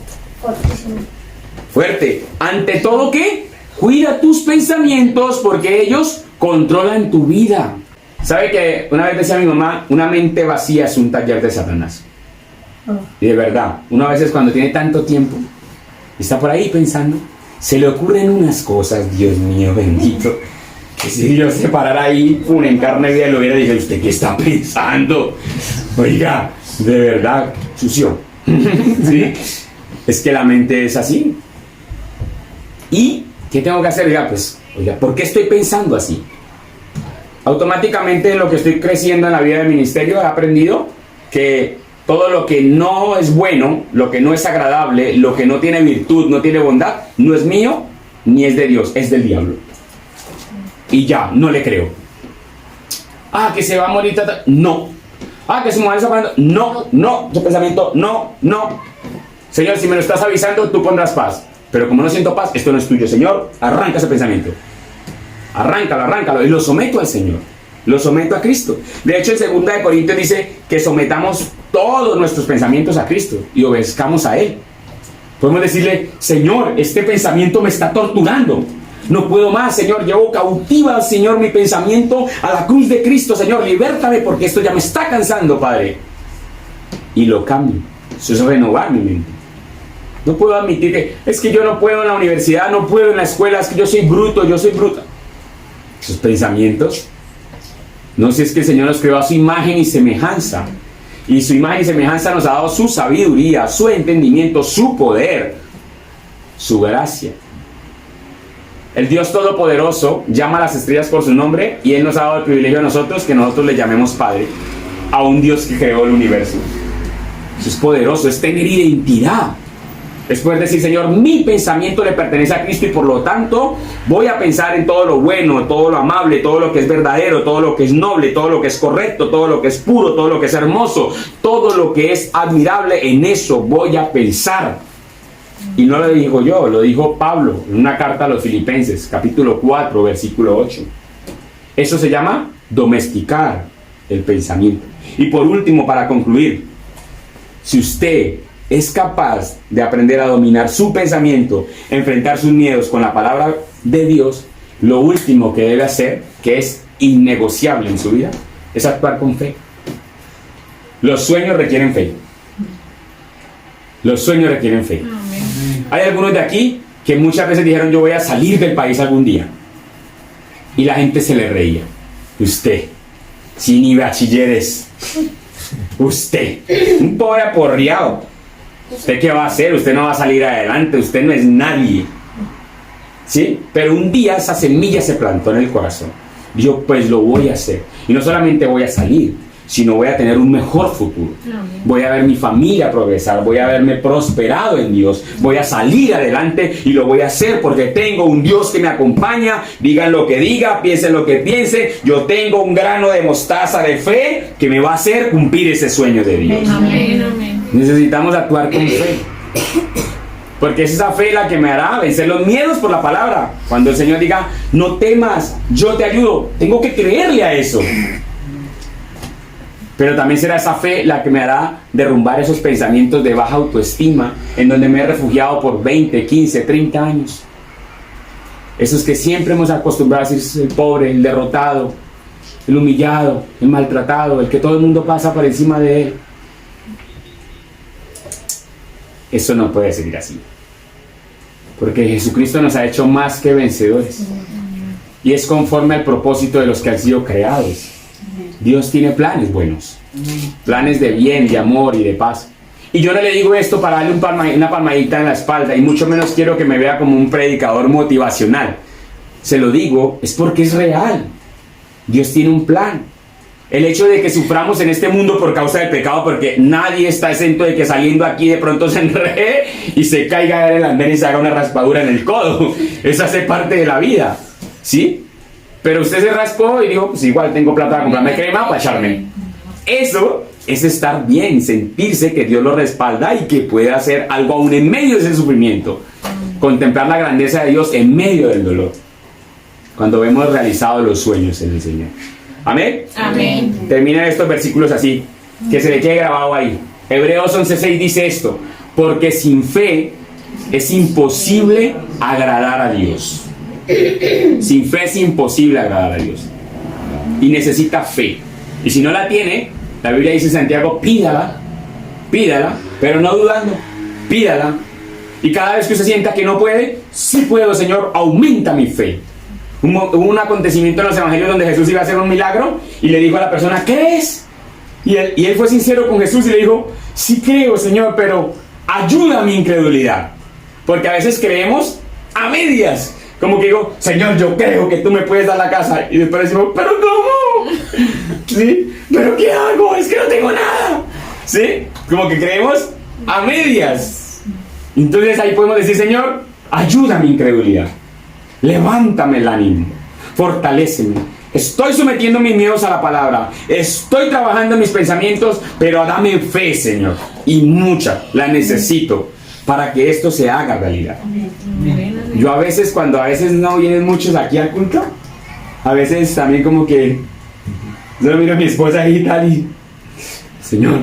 Fuerte. Ante todo, ¿qué? Cuida tus pensamientos porque ellos controlan tu vida. ¿Sabe que una vez decía mi mamá, una mente vacía es un taller de Satanás? Y de verdad, uno a veces cuando tiene tanto tiempo, está por ahí pensando, se le ocurren unas cosas, Dios mío bendito, que si Dios se parara ahí, en carne viva, lo hubiera dicho, ¿usted qué está pensando? Oiga, de verdad, sucio. ¿Sí? Es que la mente es así. ¿Y qué tengo que hacer? Oiga, ¿por qué estoy pensando así? Automáticamente en lo que estoy creciendo en la vida del ministerio he aprendido que todo lo que no es bueno, lo que no es agradable, lo que no tiene virtud, no tiene bondad, no es mío ni es de Dios, es del diablo. Y ya, no le creo. Que se va a morir, no. Que su mujer está parando, no, ese pensamiento, no. Señor, si me lo estás avisando, tú pondrás paz. Pero como no siento paz, esto no es tuyo, Señor, arranca ese pensamiento. Arráncalo, y lo someto al Señor. Lo someto a Cristo. De hecho, en 2 Corintios dice que sometamos todos nuestros pensamientos a Cristo y obedezcamos a Él. Podemos decirle, Señor, este pensamiento me está torturando. No puedo más, Señor. Llevo cautiva, Señor, mi pensamiento a la cruz de Cristo. Señor, libértame porque esto ya me está cansando, Padre. Y lo cambio. Eso es renovar mi mente. No puedo admitir que es que yo no puedo en la universidad, no puedo en la escuela, es que yo soy bruto, yo soy bruta. Esos pensamientos. No sé, es que el Señor nos creó a su imagen y semejanza. Y su imagen y semejanza nos ha dado su sabiduría, su entendimiento, su poder, su gracia. El Dios Todopoderoso llama a las estrellas por su nombre y Él nos ha dado el privilegio a nosotros que nosotros le llamemos Padre. A un Dios que creó el universo. Eso es poderoso, es tener identidad. Es poder decir, Señor, mi pensamiento le pertenece a Cristo y por lo tanto voy a pensar en todo lo bueno, todo lo amable, todo lo que es verdadero, todo lo que es noble, todo lo que es correcto, todo lo que es puro, todo lo que es hermoso, todo lo que es admirable, en eso voy a pensar. Y no lo digo yo, lo dijo Pablo en una carta a los Filipenses, capítulo 4, versículo 8. Eso se llama domesticar el pensamiento. Y por último, para concluir, si usted es capaz de aprender a dominar su pensamiento, enfrentar sus miedos con la palabra de Dios, lo último que debe hacer, que es innegociable en su vida, es actuar con fe. Los sueños requieren fe. Los sueños requieren fe. Hay algunos de aquí que muchas veces dijeron: yo voy a salir del país algún día. Y la gente se le reía. Usted, sin ni bachilleres. Usted, un pobre aporreado. ¿Usted qué va a hacer? Usted no va a salir adelante. Usted no es nadie. ¿Sí? Pero un día esa semilla se plantó en el corazón. Yo pues lo voy a hacer. Y no solamente voy a salir, sino voy a tener un mejor futuro. Voy a ver mi familia progresar, voy a verme prosperado en Dios, voy a salir adelante y lo voy a hacer porque tengo un Dios que me acompaña. Digan lo que diga, piensen lo que piense, yo tengo un grano de mostaza de fe que me va a hacer cumplir ese sueño de Dios. Necesitamos actuar con fe, porque es esa fe la que me hará vencer los miedos por la palabra. Cuando el Señor diga: no temas, yo te ayudo, tengo que creerle a eso. Pero también será esa fe la que me hará derrumbar esos pensamientos de baja autoestima en donde me he refugiado por 20, 15, 30 años. Esos que siempre hemos acostumbrado a decir: el pobre, el derrotado, el humillado, el maltratado, el que todo el mundo pasa por encima de él. Eso no puede seguir así, porque Jesucristo nos ha hecho más que vencedores, y es conforme al propósito de los que han sido creados. Dios tiene planes buenos, planes de bien, de amor y de paz. Y yo no le digo esto para darle una palmadita en la espalda, y mucho menos quiero que me vea como un predicador motivacional. Se lo digo es porque es real. Dios tiene un plan. El hecho de que suframos en este mundo por causa del pecado, porque nadie está exento de que saliendo aquí de pronto se enrede y se caiga en el andén y se haga una raspadura en el codo. Eso hace parte de la vida, ¿sí? Pero usted se raspó y dijo: pues igual tengo plata para comprarme crema para echarme. Eso es estar bien, sentirse que Dios lo respalda y que puede hacer algo aún en medio de ese sufrimiento. Contemplar la grandeza de Dios en medio del dolor, cuando vemos realizados los sueños en el Señor. Amén. Amén. Terminan estos versículos así, que se le quede grabado ahí. Hebreos 11:6 dice esto: porque sin fe es imposible agradar a Dios. Sin fe es imposible agradar a Dios. Y necesita fe. Y si no la tiene, la Biblia dice en Santiago: pídala, pero no dudando. Pídala. Y cada vez que usted sienta que no puede: sí puedo, Señor, aumenta mi fe. Hubo un acontecimiento en los evangelios donde Jesús iba a hacer un milagro y le dijo a la persona: ¿crees? Y él fue sincero con Jesús y le dijo: sí creo, Señor, pero ayuda a mi incredulidad. Porque a veces creemos a medias. Como que digo: Señor, yo creo que tú me puedes dar la casa. Y después decimos: ¿pero cómo? ¿Sí? ¿Pero qué hago? Es que no tengo nada. ¿Sí? Como que creemos a medias. Entonces ahí podemos decir: Señor, ayuda a mi incredulidad. Levántame el ánimo. Fortaléceme. Estoy sometiendo mis miedos a la palabra. Estoy trabajando en mis pensamientos, pero dame fe, Señor. Y mucha. La necesito para que esto se haga realidad. Yo a veces, cuando a veces no vienen muchos aquí al culto, a veces también como que yo miro a mi esposa ahí y tal y: Señor,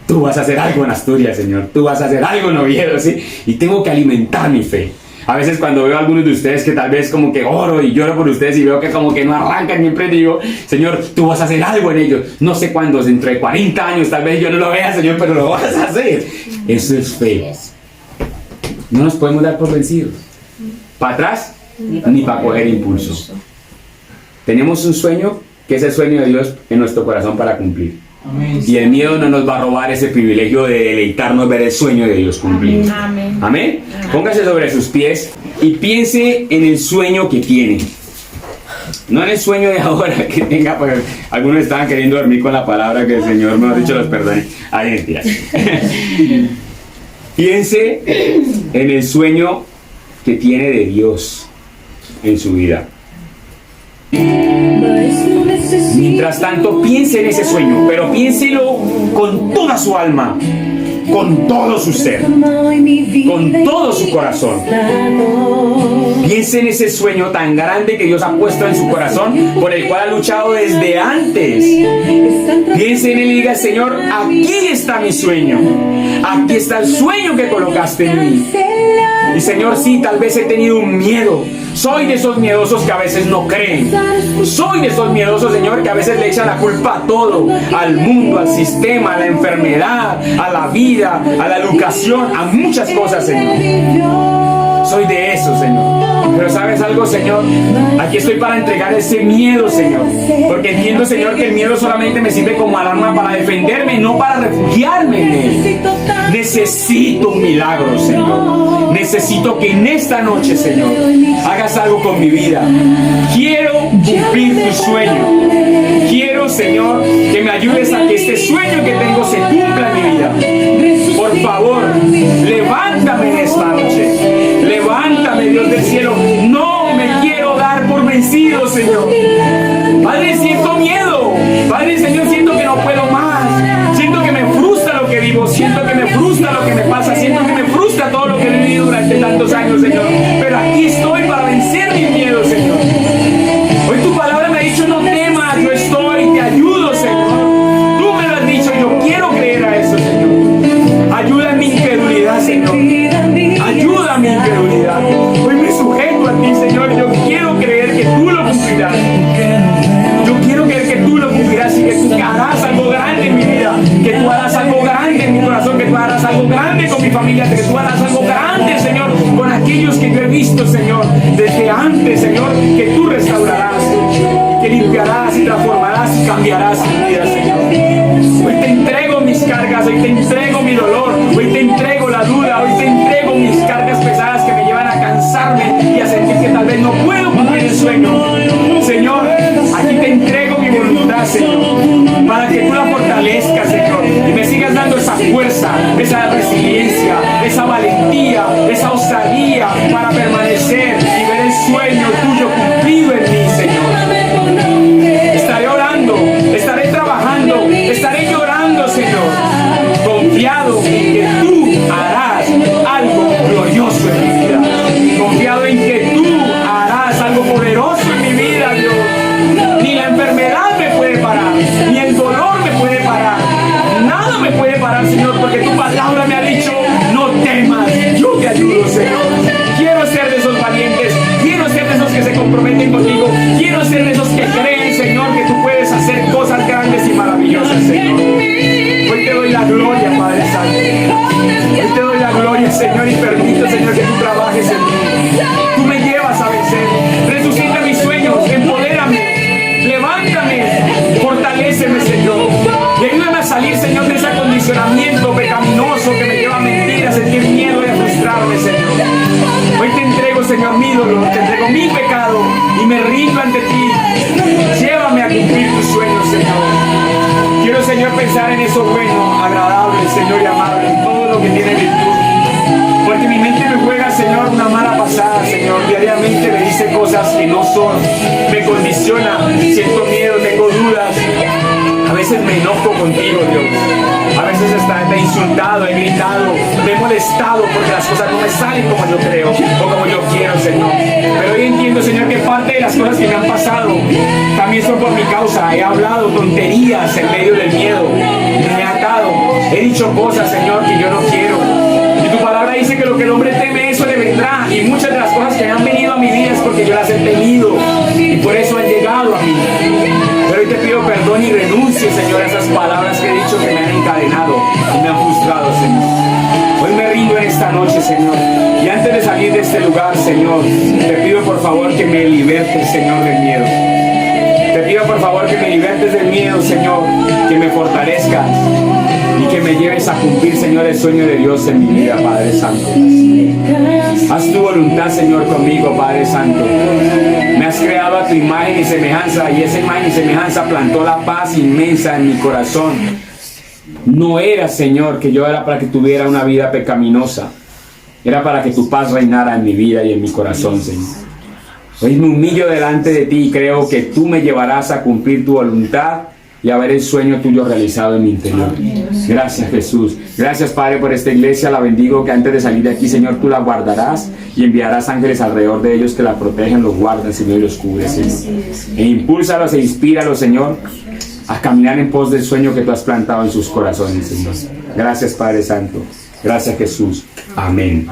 tú vas a hacer algo en Asturias, Señor, tú vas a hacer algo en Oviedo, ¿sí? Y tengo que alimentar mi fe. A veces cuando veo a algunos de ustedes que tal vez como que oro y lloro por ustedes y veo que como que no arrancan ni emprenden, digo: Señor, tú vas a hacer algo en ellos. No sé cuándo, dentro de 40 años tal vez yo no lo vea, Señor, pero lo vas a hacer. Eso es fe. No nos podemos dar por vencidos. Para atrás, ni para coger impulso. Tenemos un sueño que es el sueño de Dios en nuestro corazón para cumplir. Amén. Y el miedo no nos va a robar ese privilegio de deleitarnos ver el sueño de Dios cumplir. Amén. Amén. Póngase sobre sus pies y piense en el sueño que tiene. No en el sueño de ahora que tenga, porque algunos estaban queriendo dormir con la palabra que el Señor, mejor dicho, los perdone. Ay, mentiras. Piense en el sueño que tiene de Dios en su vida. Mientras tanto, piense en ese sueño, pero piénselo con toda su alma, con todo su ser, con todo su corazón. Piense en ese sueño tan grande que Dios ha puesto en su corazón, por el cual ha luchado desde antes. Piense en él y diga: Señor, aquí está mi sueño. Aquí está el sueño que colocaste en mí. Y Señor, sí, tal vez he tenido un miedo. Soy de esos miedosos que a veces no creen. Soy de esos miedosos, Señor, que a veces le echan la culpa a todo. Al mundo, al sistema, a la enfermedad, a la vida, a la educación, a muchas cosas, Señor. Soy de esos, Señor. Pero ¿sabes algo, Señor? Aquí estoy para entregar ese miedo, Señor. Porque entiendo, Señor, que el miedo solamente me sirve como alarma para defenderme, no para refugiarme en él. Necesito un milagro, Señor. Necesito que en esta noche, Señor, hagas algo con mi vida. Quiero cumplir tu sueño. Quiero, Señor, que me ayudes a que este sueño que tengo se cumpla en mi vida. Por favor, levántame en esta noche. Levántame, Dios del cielo. No me quiero dar por vencido, Señor. Padre, siento miedo. Padre, Señor, siento que no puedo más. Siento que me frustra lo que vivo. Siento que me frustra lo que me pasa. Siento que me frustra todo lo que he vivido durante tantos años, Señor. Pero aquí estoy para vencer mis miedos, Señor. Hoy tu palabra me ha dicho: no temas, yo estoy, te ayudo, Señor. Tú me lo has dicho, yo quiero creer a eso, Señor. Ayuda en mi incredulidad, Señor. Ayuda a mi incredulidad. Hoy me sujeto a ti, Señor. Yo quiero creer que tú lo cumplirás. Yo quiero creer que tú lo cumplirás y que tú harás algo grande en mi vida. Que tú harás algo grande en mi corazón. Que tú harás algo grande con mi familia. Que tú harás algo grande, Señor, con aquellos que yo he visto, Señor, desde antes, Señor. Que tú restaurarás, que limpiarás y transformarás y cambiarás mi vida, Señor. Hoy te entrego mis cargas. Hoy te entrego mi dolor. Hoy te entrego la duda. Hoy te entrego mis cargas pesadas que me llevan a cansarme y a sentir que tal vez no puedo cumplir el sueño. Señor, aquí te entrego mi voluntad, Señor, para que tú la fortalezcas, Señor, y me sigas dando esa fuerza, esa resiliencia, esa valentía, esa osadía para permanecer y ver el sueño tuyo cumplido en mí, Señor. Estaré orando, estaré trabajando, estaré llorando, Señor, confiado en que tú harás algo glorioso en mi vida, confiado en que tú harás algo poderoso en mi vida, Dios. Ni la enfermedad me puede parar, ni el dolor me puede parar, nada me puede parar, Señor, porque tu palabra me ha dicho: no temas, yo te ayudo, Señor. Quiero ser de esos valientes, quiero ser de esos que se comprometen contigo, quiero ser de esos que creen, Señor, que tú puedes hacer cosas grandes y maravillosas, Señor. Hoy te doy la gloria, Padre Santo. Hoy te doy la gloria, Señor, y permito, Señor, que tú trabajes en mí. Tú me llevas a vencer. Resucita mis sueños, empodérame, levántame, fortaléceme, Señor. Y ayúdame a salir, Señor, de ese acondicionamiento pecaminoso que me lleva a mentir, a sentir miedo y a frustrarme, Señor. Hoy te entrego, Señor, mi dolor, te entrego mi pecado y me rindo ante ti. Llévame a cumplir tus sueños, Señor. Quiero, Señor, pensar en eso bueno, agradable, Señor, y amable, en todo lo que tiene virtud. Porque mi mente me juega, Señor, una mala pasada, Señor. Diariamente me dice cosas que no son. Me condiciona, siento miedo, tengo dudas. A veces me enojo contigo, Dios. A veces hasta te he insultado, he gritado, me he molestado porque las cosas no me salen como yo creo o como yo quiero, Señor. Pero hoy entiendo, Señor, que parte de las cosas que me han pasado también son por mi causa. He hablado tonterías en medio del miedo. Me he atado. He dicho cosas, Señor, que yo no quiero. Y tu palabra dice que lo que el hombre teme, eso le vendrá. Y muchas de las cosas que han venido a mi vida es porque yo las he temido. Y por eso han llegado a mí. Pero hoy te pido perdón y renuncio, Señor, a esas palabras que he dicho que me han encadenado y me han frustrado, Señor. Hoy me rindo en esta noche, Señor. Y antes de salir de este lugar, Señor, te pido por favor que me libertes, Señor, del miedo. Te pido por favor que me libertes del miedo, Señor, que me fortalezcas y que me lleves a cumplir, Señor, el sueño de Dios en mi vida, Padre Santo. Haz tu voluntad, Señor, conmigo, Padre Santo. Me has creado a tu imagen y semejanza, y esa imagen y semejanza plantó la paz inmensa en mi corazón. No era, Señor, que yo era para que tuviera una vida pecaminosa. Era para que tu paz reinara en mi vida y en mi corazón, Señor. Hoy me humillo delante de ti y creo que tú me llevarás a cumplir tu voluntad y a ver el sueño tuyo realizado en mi interior. Gracias, Jesús. Gracias, Padre, por esta iglesia. La bendigo, que antes de salir de aquí, Señor, tú la guardarás y enviarás ángeles alrededor de ellos que la protegen, los guardan, Señor, y los cubren, Señor. E impúlsalos e inspíralos, Señor, a caminar en pos del sueño que tú has plantado en sus corazones, Señor. Gracias, Padre Santo. Gracias, Jesús. Amén.